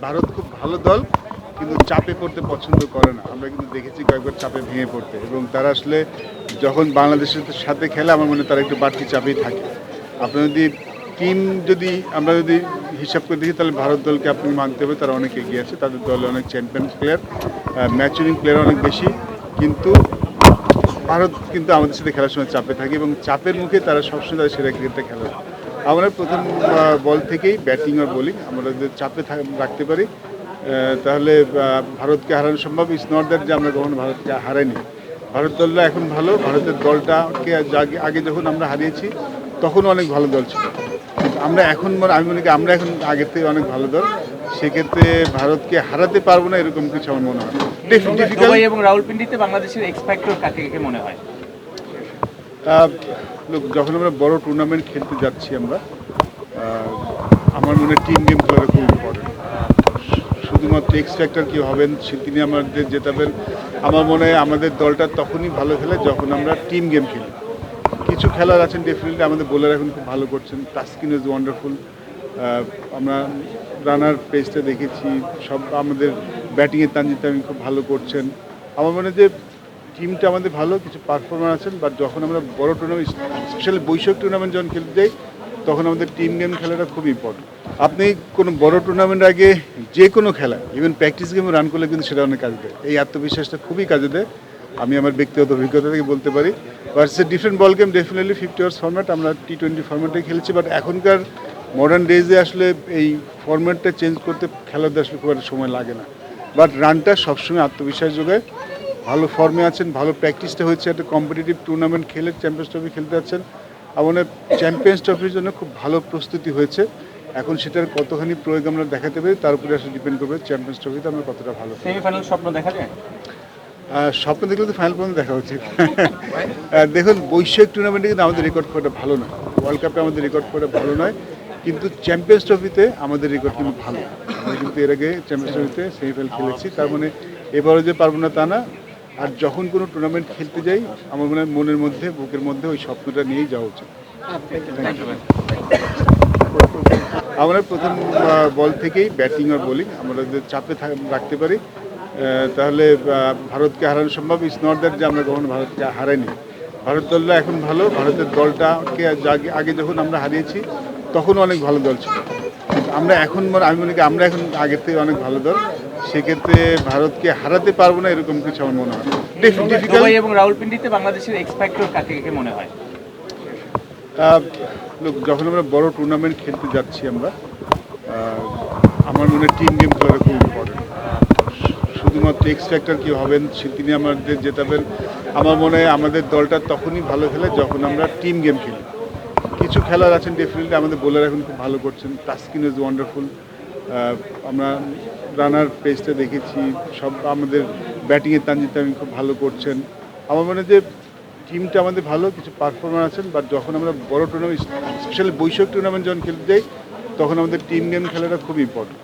ভারত খুব ভালো দল, কিন্তু চাপে পড়তে পছন্দ করে না। আমরা কিন্তু দেখেছি কয়েকবার চাপে ভেঙে পড়তে, এবং তারা আসলে যখন বাংলাদেশের সাথে খেলে আমার মনে হয় তারা একটু বাড়তি চাপেই থাকে। আপনার যদি টিম যদি আমরা যদি হিসাব করে দেখি, তাহলে ভারত দলকে আপনি মানতে হবে তারা অনেক এগিয়ে আছে। তাদের দলে অনেক চ্যাম্পিয়ন প্লেয়ার, ম্যাচুরিং প্লেয়ার অনেক বেশি, কিন্তু ভারত কিন্তু আমাদের সাথে খেলার সময় চাপে থাকে, এবং চাপের মুখে তারা সবসময় তাদের সেরা ক্রিকেটটা খেলে। আমরা প্রথম বল থেকেই ব্যাটিং আর বোলিং আমরা যদি চাপে রাখতে পারি, তাহলে ভারতকে হারানো সম্ভব। ইটস নট দ্যাট যে আমরা কখনো ভারতকে হারাইনি। ভারত দলটা এখন ভালো, ভারতের দলটাকে আগে যখন আমরা হারিয়েছি তখনও অনেক ভালো দল ছিল। আমরা এখন আমি মনে করি আমরা এখন আগের থেকে অনেক ভালো দল, সেক্ষেত্রে ভারতকে হারাতে পারবো না এরকম কিছু আমার মনে হয়। দুবাই এবং রাউলপিন্ডিতে বাংলাদেশের এক্স ফ্যাক্টর কাকে মনে হয়? লোক, যখন আমরা বড় টুর্নামেন্ট খেলতে যাচ্ছি আমরা, আমার মনে হয় টিম গেম খেলাটা খুব ইম্পর্টেন্ট। শুধুমাত্র এক্স ফ্যাক্টর কেউ হবেন তিনি আমাদের জেতাবেন, আমার মনে হয় আমাদের দলটা তখনই ভালো খেলে যখন আমরা টিম গেম খেলি। কিছু খেলার আছেন ডেফিনেটলি, আমাদের বোলার এখন খুব ভালো করছেন, তাসকিন ইজ ওয়ান্ডারফুল। আমরা রানার পেজটা দেখেছি, সব আমাদের ব্যাটিংয়ে তানজিদ তামিম খুব ভালো করছেন। আমার মনে হয় যে টিমটা আমাদের ভালো, কিছু পারফরমার আছেন, বাট যখন আমরা বড় টুর্নামেন্ট, স্পেশালি বৈশ্বিক টুর্নামেন্ট যখন খেলতে যাই, তখন আমাদের টিম গেম খেলাটা খুব ইম্পর্টেন্ট। আপনি কোনো বড় টুর্নামেন্ট আগে যে কোনো খেলা, ইভেন প্র্যাকটিস গেমে রান করলে কিন্তু সেটা অনেক কাজে দেয়। এই আত্মবিশ্বাসটা খুবই কাজে দেয়, আমি আমার ব্যক্তিগত অভিজ্ঞতা থেকে বলতে পারি। But it's a different ball game, definitely 50 ওভার্স format, আমরা T20 ফরম্যাটে খেলছি। বাট এখনকার মডার্ন ডেজে আসলে এই ফরম্যাটটা চেঞ্জ করতে খেলাতে আসলে খুব একটা সময় লাগে না। বাট রানটা সবসময় আত্মবিশ্বাস যোগায়। ভালো ফর্মে আছেন, ভালো প্র্যাকটিসটা হচ্ছে, একটা কম্পিটিটিভ টুর্নামেন্ট খেলে চ্যাম্পিয়ন্স ট্রফি খেলতে যাচ্ছেন। আমার চ্যাম্পিয়ন্স ট্রফির জন্য খুব ভালো প্রস্তুতি হয়েছে। এখন সেটার কতখানি প্রয়োগ আমরা দেখাতে পারি তার উপরে আসলে ডিপেন্ড করবে চ্যাম্পিয়ন্স ট্রফিতে আমরা কতটা ভালো। সেমিফাইনাল স্বপ্ন দেখা যায়? স্বপ্ন দেখলে তো ফাইনাল পর্যন্ত দেখা উচিত। দেখুন, বৈশ্বিক টুর্নামেন্টে কিন্তু আমাদের রেকর্ড খুব একটা ভালো নয়, ওয়ার্ল্ড কাপে আমাদের রেকর্ড খুব একটা ভালো নয়, কিন্তু চ্যাম্পিয়ন্স ট্রফিতে আমাদের রেকর্ড কিন্তু ভালো। আমরা কিন্তু এর আগে চ্যাম্পিয়ন্স ট্রফিতে সেমিফাইনাল খেলেছি, তার মানে এবারও যে পারবো না তা না। আর যখন কোনো টুর্নামেন্ট খেলতে যাই, আমার মনে হয় মনের মধ্যে, বুকের মধ্যে ওই স্বপ্নটা নিয়েই যাওয়া উচিত। আমরা প্রথম বল থেকেই ব্যাটিং আর বোলিং আমরা যদি চাপে রাখতে পারি, তাহলে ভারতকে হারানো সম্ভব। ইটস নট দ্যাট যে আমরা কখনো ভারতকে হারাইনি। ভারত দলটা এখন ভালো, ভারতের দলটাকে আগে যখন আমরা হারিয়েছি তখনও অনেক ভালো দল ছিল। আমরা এখন আমি মনে করি আমরা এখন আগের থেকে অনেক ভালো দল, সেক্ষেত্রে ভারতকে হারাতে পারবো না এরকম কিছু আমার মনে হয়। দুবাই এবং রাউলপিন্ডিতে বাংলাদেশের এক্স ফ্যাক্টর কাকে মনে হয়? লোক, যখন আমরা বড় টুর্নামেন্ট খেলতে যাচ্ছি আমরা, আমার মনে হয় টিম গেম খেলাটা খুব ইম্পর্টেন্ট। শুধুমাত্র এক্স ফ্যাক্টর কেউ হবেন তিনি আমাদের জেতাবেন, আমার মনে হয় আমাদের দলটা তখনই ভালো খেলে যখন আমরা টিম গেম খেলি। কিছু খেলার আছেন ডেফিনেটলি, আমাদের বোলার এখন খুব ভালো করছেন, তাসকিন ইজ ওয়ান্ডারফুল। আমরা রানার পেজটা দেখেছি, সব আমাদের ব্যাটিংয়ে তানজিদ তামিম খুব ভালো করছেন। আমার মনে হয় যে টিমটা আমাদের ভালো, কিছু পারফরমার আছেন, বাট যখন আমরা বড় টুর্নামেন্ট, স্পেশালি বৈশ্বিক টুর্নামেন্ট যখন খেলতে যাই, তখন আমাদের টিম গেম খেলাটা খুব ইম্পর্টেন্ট।